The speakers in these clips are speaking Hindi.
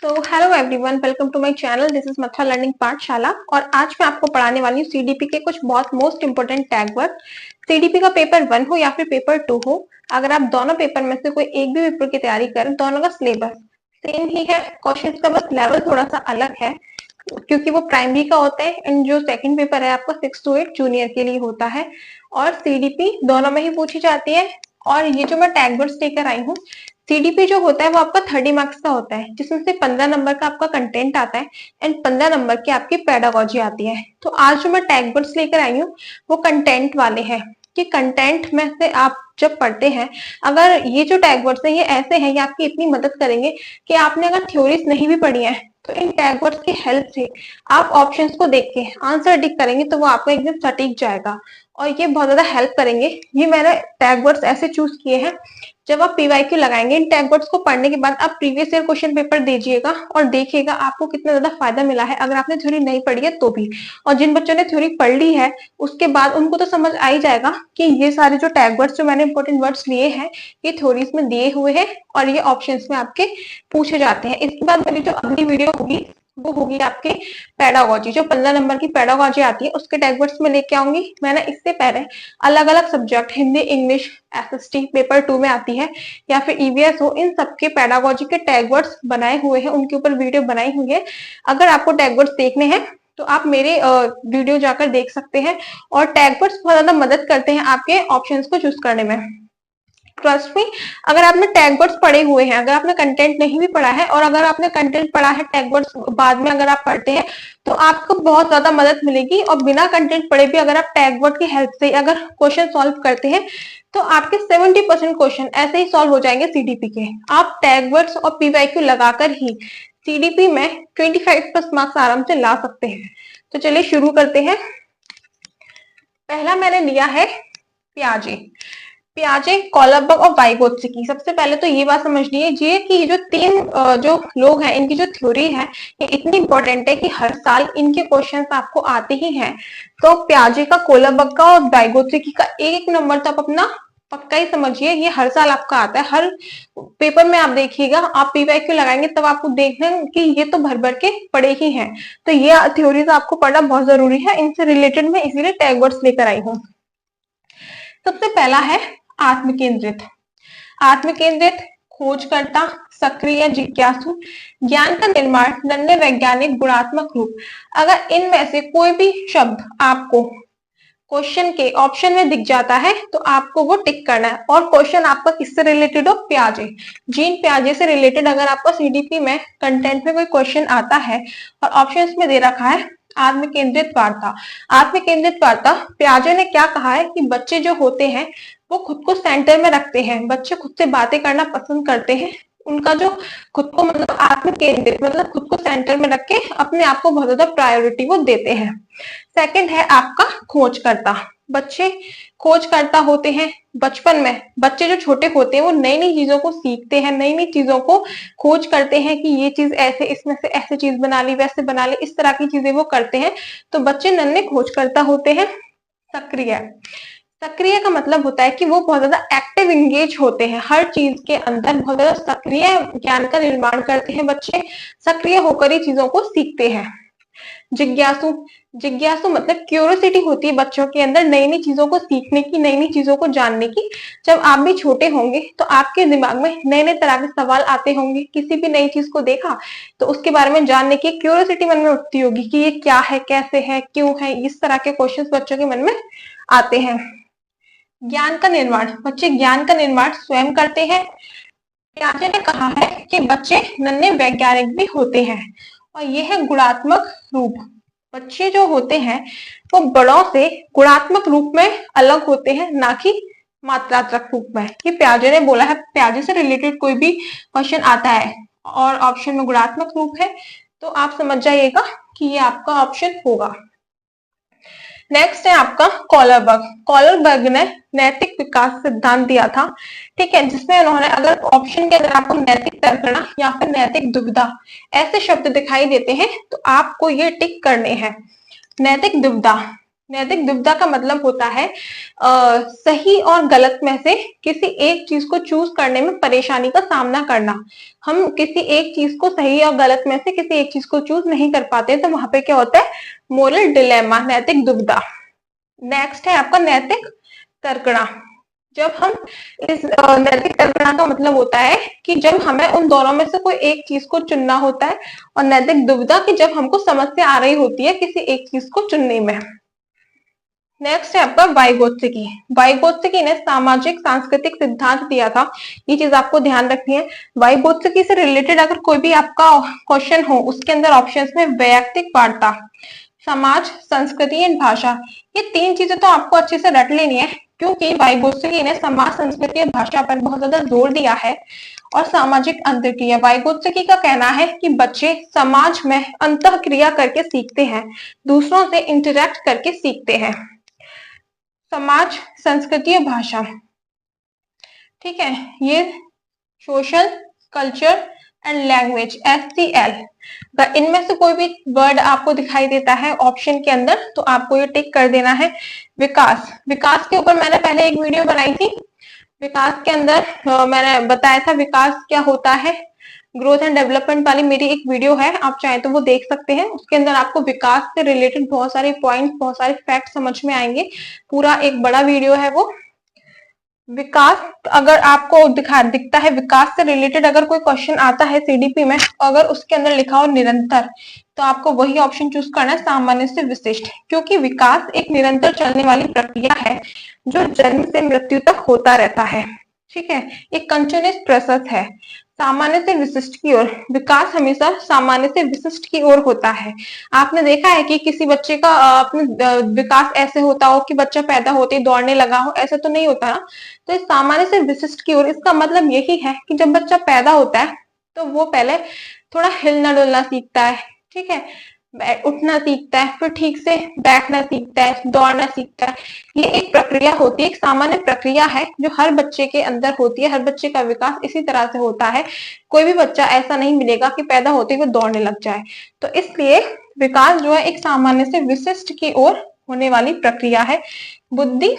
तो hello everyone, welcome to my channel. This is maths learning Pathshala और आज मैं आपको पढ़ाने वाली हूँ सीडीपी के कुछ बहुत most important tag word. CDP का पेपर 1 हो या फिर पेपर 2 हो, अगर आप दोनों पेपर में से कोई एक भी पेपर की तैयारी करें, दोनों का सिलेबस सेम ही है। क्वेश्चन का बस लेवल थोड़ा सा अलग है क्योंकि वो प्राइमरी का होता है एंड जो सेकंड पेपर है आपका 6 to 8 जूनियर के लिए होता है और सीडीपी दोनों में ही पूछी जाती है। और ये जो मैं टैग वर्ड्स लेकर आई हूँ, सीडीपी जो होता है वो आपका 30 मार्क्स का होता है, जिसमें से 15 नंबर का आपका कंटेंट आता है एंड 15 नंबर की आपकी पेडागोजी आती है। तो आज जो मैं टैग वर्ड्स लेकर आई हूँ वो कंटेंट वाले हैं कि कंटेंट में से आप जब पढ़ते हैं, अगर ये जो टैग वर्ड्स हैं ये ऐसे हैं, ये आपकी इतनी मदद करेंगे कि आपने अगर थ्योरीज नहीं भी पढ़ी है तो इन टैग वर्ड्स की हेल्प से आप ऑप्शंस को देख के आंसर टिक करेंगे तो वो आपका एकदम सटीक जाएगा और ये बहुत ज्यादा हेल्प करेंगे। ये मैंने टैग वर्ड्स ऐसे चूज किए हैं, जब आप पीवाईक्यू लगाएंगे इन टैग वर्ड्स को पढ़ने के बाद आप प्रीवियस ईयर क्वेश्चन पेपर दीजिएगा और देखिएगा आपको कितना ज्यादा फायदा मिला है अगर आपने थ्योरी नहीं पढ़ी है तो भी। और जिन बच्चों ने थ्योरी पढ़ ली है उसके बाद उनको तो समझ आ ही जाएगा कि ये सारे जो टैग वर्ड्स जो मैंने इंपॉर्टेंट वर्ड्स लिए हैं ये थ्योरीज में दिए हुए हैं और ये ऑप्शंस में आपके पूछे जाते हैं। इसके बाद मेरी जो अगली वीडियो होगी वो होगी आपके पेडागोजी, जो 15 नंबर की पेडागोजी आती है उसके टैग वर्ड्स में लेके आऊंगी। मैंने इससे पहले अलग अलग subject Hindi, English, SST paper 2 में आती है या फिर ईवीएस हो, इन सबके पेडागोजी के टैग वर्ड्स बनाए हुए हैं, उनके ऊपर वीडियो बनाई हुई है। अगर आपको टैग वर्ड्स देखने हैं तो आप मेरे वीडियो जाकर देख सकते हैं। और टैग वर्ड्स बहुत ज्यादा मदद करते हैं आपके ऑप्शंस को चूज करने में। ट्रस्ट मी, अगर आपने टैग वर्ड्स पढ़े हुए हैं, अगर आपने कंटेंट नहीं भी पढ़ा है और अगर आपने कंटेंट पढ़ा है टैग वर्ड्स बाद में अगर आप पढ़ते हैं तो आपको बहुत ज्यादा मदद मिलेगी। और बिना कंटेंट पढ़े भी अगर आप टैग वर्ड की हेल्प से अगर क्वेश्चन सॉल्व करते हैं तो आपके 70% क्वेश्चन ऐसे ही सॉल्व हो जाएंगे सीडीपी के। आप टैग वर्ड्स और पीवाईक्यू लगाकर ही सीडीपी में 25+ मार्क्स आराम से ला सकते हैं। तो चलिए शुरू करते हैं। पहला मैंने लिया है प्याजे। प्याजे, कोलरबर्ग और वाइगोत्स्की। सबसे पहले तो ये बात समझ लीजिए कि ये जो तीन जो लोग हैं इनकी जो थ्योरी है ये इतनी इंपॉर्टेंट है कि हर साल इनके क्वेश्चंस आपको आते ही हैं। तो प्याजे का, कोलरबर्ग का और वाइगोत्स्की का एक नंबर तो आप अपना पक्का ही समझिए, ये हर साल आपका आता है। हर पेपर में आप देखिएगा, आप पीवाईक्यू लगाएंगे तब आपको देखना कि ये तो भर भर के पड़े ही हैं। तो ये थ्योरीज आपको पढ़ना बहुत जरूरी है, इनसे रिलेटेड मैं इसीलिए टैग वर्ड्स लेकर आई हूँ। सबसे पहला है आत्मकेंद्रित। आत्मकेंद्रित, खोजकर्ता, सक्रिय, जिज्ञासु, ज्ञान का निर्माण, नन्हे, वैज्ञानिक, गुणात्मक रूप। अगर इनमें से कोई भी शब्द आपको क्वेश्चन के ऑप्शन में दिख जाता है तो आपको वो टिक करना है। और क्वेश्चन आपका किससे रिलेटेड हो? प्याजे, जीन प्याजे से रिलेटेड अगर आपका सीडीपी में कंटेंट में कोई क्वेश्चन आता है और ऑप्शंस में दे रखा है आत्मकेंद्रित वार्ता। आत्मकेंद्रित वार्ता, प्याजे ने क्या कहा है कि बच्चे जो होते हैं वो खुद को सेंटर में रखते हैं, बच्चे खुद से बातें करना पसंद करते हैं। उनका जो खुद को मतलब आत्मकेंद्रित मतलब खुद को सेंटर में रख के अपने आप को बहुत ज्यादा प्रायोरिटी वो देते हैं। सेकंड है आपका खोजकर्ता। बच्चे खोजकर्ता होते हैं। बचपन में बच्चे जो छोटे होते हैं वो नई नई चीजों को सीखते हैं, नई नई चीजों को खोज करते हैं कि ये चीज ऐसे, इसमें से ऐसे चीज बना ली, वैसे बना ली, इस तरह की चीजें वो करते हैं। तो बच्चे नन्हे खोजकर्ता होते हैं। सक्रिय, सक्रिय का मतलब होता है कि वो बहुत ज्यादा एक्टिव इंगेज होते हैं, हर चीज के अंदर बहुत ज्यादा सक्रिय ज्ञान का निर्माण करते हैं। बच्चे सक्रिय होकर ही चीजों को सीखते हैं। जिज्ञासु, जिज्ञासु मतलब क्यूरियोसिटी होती है बच्चों के अंदर नई नई चीजों को सीखने की, नई नई चीजों को जानने की। जब आप भी छोटे होंगे तो आपके दिमाग में नए नए तरह के सवाल आते होंगे, किसी भी नई चीज को देखा तो उसके बारे में जानने की क्यूरियोसिटी मन में उठती होगी कि ये क्या है, कैसे है, क्यों है। इस तरह के क्वेश्चंस बच्चों के मन में आते हैं। ज्ञान का निर्माण, बच्चे ज्ञान का निर्माण स्वयं करते हैं। प्याजे ने कहा है कि बच्चे नन्हे वैज्ञानिक भी होते हैं। और यह है गुणात्मक रूप। बच्चे जो होते हैं वो बड़ों से गुणात्मक रूप में अलग होते हैं, ना कि मात्रात्मक रूप में। ये प्याजे ने बोला है। प्याजे से रिलेटेड कोई भी क्वेश्चन आता है और ऑप्शन में गुणात्मक रूप है तो आप समझ जाइएगा कि ये आपका ऑप्शन होगा। नेक्स्ट है आपका कोलरबर्ग। कोलरबर्ग ने नैतिक विकास सिद्धांत दिया था, ठीक है, जिसमें उन्होंने अगर ऑप्शन के अंदर आपको नैतिक तर्कणा या फिर नैतिक दुविधा ऐसे शब्द दिखाई देते हैं तो आपको ये टिक करने हैं। नैतिक दुविधा, नैतिक दुविधा का मतलब होता है सही और गलत में से किसी एक चीज को चूज करने में परेशानी का सामना करना। हम किसी एक चीज को सही और गलत में से किसी एक चीज को चूज नहीं कर पाते, तो वहां पे क्या होता है, मोरल डिलेमा, नैतिक दुविधा। नेक्स्ट है आपका नैतिक तर्कणा। जब हम इस नैतिक तर्कणा का मतलब होता है कि जब हमें उन दोनों में से कोई एक चीज को चुनना होता है, और नैतिक दुविधा की जब हमको समस्या आ रही होती है किसी एक चीज को चुनने में। नेक्स्ट है आपका वाइगोत्स्की। वाइगोत्स्की ने सामाजिक सांस्कृतिक सिद्धांत दिया था, ये चीज आपको ध्यान रखनी है। वाइगोत्स्की से रिलेटेड अगर कोई भी आपका क्वेश्चन हो, उसके अंदर ऑप्शंस में वैयक्तिक वार्ता, समाज, संस्कृति एंड भाषा, ये तीन चीजें तो आपको अच्छे से रट लेनी है, क्योंकि वाइगोत्स्की ने समाज, संस्कृति और भाषा पर बहुत ज्यादा जोर दिया है। और सामाजिक अंतःक्रिया, वाइगोत्स्की का कहना है कि बच्चे समाज में अंतःक्रिया करके सीखते हैं, दूसरों से इंटरेक्ट करके सीखते हैं। समाज, संस्कृति और भाषा, ठीक है, ये social, culture and language, SCL। अगर इनमें से कोई भी वर्ड आपको दिखाई देता है ऑप्शन के अंदर, तो आपको ये टिक कर देना है। विकास, विकास के ऊपर मैंने पहले एक वीडियो बनाई थी। विकास के अंदर मैंने बताया था विकास क्या होता है, ग्रोथ एंड डेवलपमेंट वाली मेरी एक वीडियो है, आप चाहे तो वो देख सकते हैं। उसके अंदर आपको विकास से रिलेटेड बहुत सारे पॉइंट, बहुत सारे फैक्ट समझ में आएंगे। पूरा एक बड़ा वीडियो है वो। विकास अगर आपको दिखता है, विकास से रिलेटेड अगर कोई क्वेश्चन आता है CDP में, अगर उसके अंदर लिखा हो निरंतर, तो आपको वही ऑप्शन चूज करना है, सामान्य से विशिष्ट। क्योंकि विकास एक निरंतर चलने वाली प्रक्रिया है जो जन्म से मृत्यु तक होता रहता है, ठीक है, एक कंटिन्यूअस प्रोसेस है। सामान्य से विशिष्ट की ओर, विकास हमेशा सामान्य से विशिष्ट की ओर होता है। आपने देखा है कि किसी बच्चे का अपने विकास ऐसे होता हो कि बच्चा पैदा होते ही दौड़ने लगा हो, ऐसा तो नहीं होता ना। तो इस सामान्य से विशिष्ट की ओर, इसका मतलब यही है कि जब बच्चा पैदा होता है तो वो पहले थोड़ा हिलना डुलना सीखता है, ठीक है, उठना सीखता है, फिर ठीक से बैठना सीखता है, दौड़ना सीखता है। ये एक प्रक्रिया होती है, एक सामान्य प्रक्रिया है जो हर बच्चे के अंदर होती है। हर बच्चे का विकास इसी तरह से होता है। कोई भी बच्चा ऐसा नहीं मिलेगा कि पैदा होते ही वो दौड़ने लग जाए। तो इसलिए विकास जो है एक सामान्य से विशिष्ट की ओर होने वाली प्रक्रिया है। बुद्धि,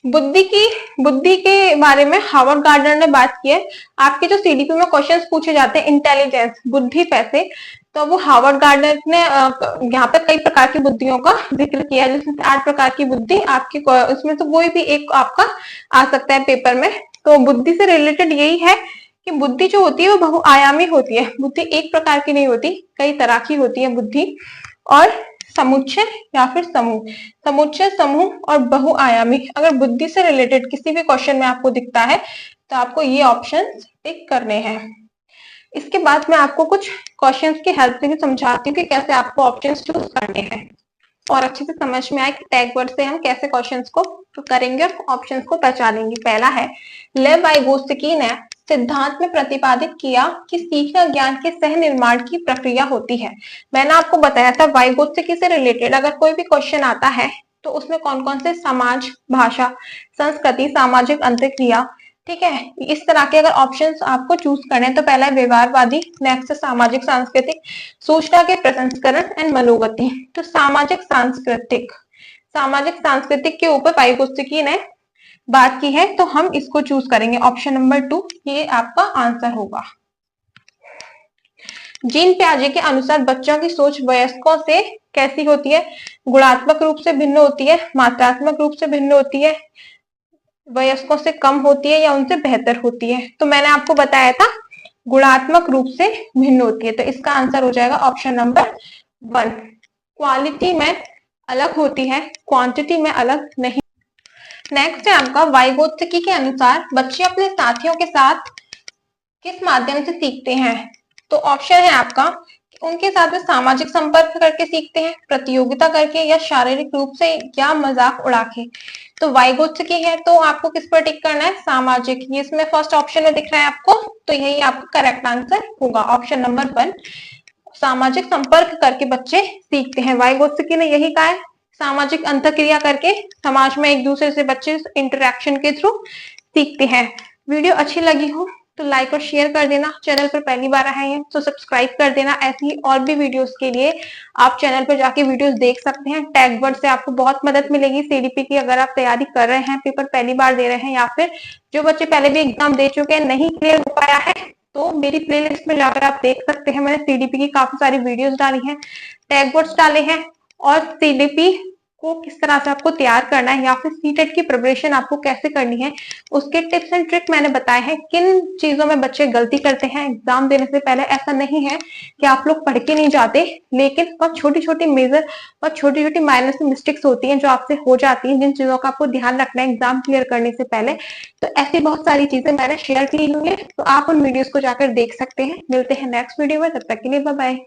बुद्धि के बारे में हार्वर्ड गार्डनर ने बात की है। आपके जो CDP में क्वेश्चंस पूछे जाते हैं, इंटेलिजेंस, बुद्धि पैसे, तो वो हार्वर्ड गार्डनर ने यहाँ पे कई प्रकार की बुद्धियों का जिक्र किया है, जिसमें 8 प्रकार की बुद्धि आपकी, उसमें तो कोई भी एक आपका आ सकता है पेपर में। तो बुद्धि से रिलेटेड यही है कि बुद्धि जो होती है वो बहुआयामी होती है। बुद्धि एक प्रकार की नहीं होती, कई तरह की होती है बुद्धि। और समुच्चय या फिर समूह, समुच्चय, समूह और बहुआयामी, अगर बुद्धि से रिलेटेड किसी भी क्वेश्चन में आपको दिखता है तो आपको ये ऑप्शन टिक करने हैं। इसके बाद मैं आपको कुछ क्वेश्चंस की हेल्प से भी समझाती हूँ कि कैसे आपको ऑप्शंस चूज करने हैं, और अच्छे से समझ में आए कि टैग वर्ड से हम कैसे क्वेश्चंस को करेंगे और ऑप्शंस को पहचानेंगे। पहला है, लेव वाइगोत्स्की ने सिद्धांत में प्रतिपादित किया कि सीखना ज्ञान के सह निर्माण की प्रक्रिया होती है। मैंने आपको बताया था वाइगोत्स्की से रिलेटेड अगर कोई भी क्वेश्चन आता है तो उसमें कौन कौन से समाज, भाषा, संस्कृति, सामाजिक अंतःक्रिया, ठीक है, इस तरह के अगर ऑप्शंस आपको चूज करने हैं तो पहला है व्यवहारवादी, नेक्स्ट सामाजिक सांस्कृतिक, सूचना के प्रसंस्करण एंड मनोगति। तो सामाजिक सांस्कृतिक के ऊपर वाइगोत्स्की ने बात की है, तो हम इसको चूज करेंगे, ऑप्शन नंबर 2 ये आपका आंसर होगा। जीन पियाजे के अनुसार बच्चों की सोच वयस्कों से कैसी होती है? गुणात्मक रूप से भिन्न होती है, मात्रात्मक रूप से भिन्न होती है, वयस्कों से कम होती है या उनसे बेहतर होती है? तो मैंने आपको बताया था गुणात्मक रूप से भिन्न होती है, तो इसका आंसर हो जाएगा ऑप्शन नंबर 1। क्वालिटी में अलग होती है, क्वांटिटी में अलग नहीं। नेक्स्ट है आपका, वाइगोत्स्की के अनुसार बच्चे अपने साथियों के साथ किस माध्यम से सीखते हैं? तो ऑप्शन है आपका, उनके साथ में सामाजिक संपर्क करके सीखते हैं, प्रतियोगिता करके, या शारीरिक रूप से, या मजाक उड़ा के। तो वाइगोत्स्की है तो आपको किस पर टिक करना है? सामाजिक। ये इसमें फर्स्ट ऑप्शन में दिख रहा है आपको, तो यही आपका करेक्ट आंसर होगा, ऑप्शन नंबर 1। सामाजिक संपर्क करके बच्चे सीखते हैं, वाइगोत्स्की ने यही कहा है। सामाजिक अंतःक्रिया करके समाज में एक दूसरे से बच्चे इंटरेक्शन के थ्रू सीखते हैं। वीडियो अच्छी लगी हो तो लाइक और शेयर कर देना। चैनल पर पहली बार आए हैं तो सब्सक्राइब कर देना। ऐसी ही और भी वीडियोस के लिए आप चैनल पर जाके वीडियोस देख सकते हैं। टैग वर्ड से आपको बहुत मदद मिलेगी सीडीपी की, अगर आप तैयारी कर रहे हैं, पेपर पहली बार दे रहे हैं, या फिर जो बच्चे पहले भी एग्जाम दे चुके हैं, नहीं क्लियर हो पाया है, तो मेरी प्लेलिस्ट में जाकर आप देख सकते हैं। मैंने सीडीपी की काफी सारी वीडियोस डाली हैं, टैग वर्ड्स डाले हैं, और सीडीपी को किस तरह से आपको तैयार करना है या फिर सीटेट की प्रिपरेशन आपको कैसे करनी है, उसके टिप्स एंड ट्रिक मैंने बताए हैं। किन चीजों में बच्चे गलती करते हैं एग्जाम देने से पहले। ऐसा नहीं है कि आप लोग पढ़ के नहीं जाते, लेकिन बहुत छोटी छोटी मेजर और छोटी छोटी माइनर सी मिस्टेक्स होती हैं जो आपसे हो जाती हैं, जिन चीजों का आपको ध्यान रखना है एग्जाम क्लियर करने से पहले। तो ऐसी बहुत सारी चीजें मैंने शेयर की हुई है, तो आप उन वीडियोस को जाकर देख सकते हैं। मिलते हैं नेक्स्ट वीडियो में, तब तक के लिए बाय बाय।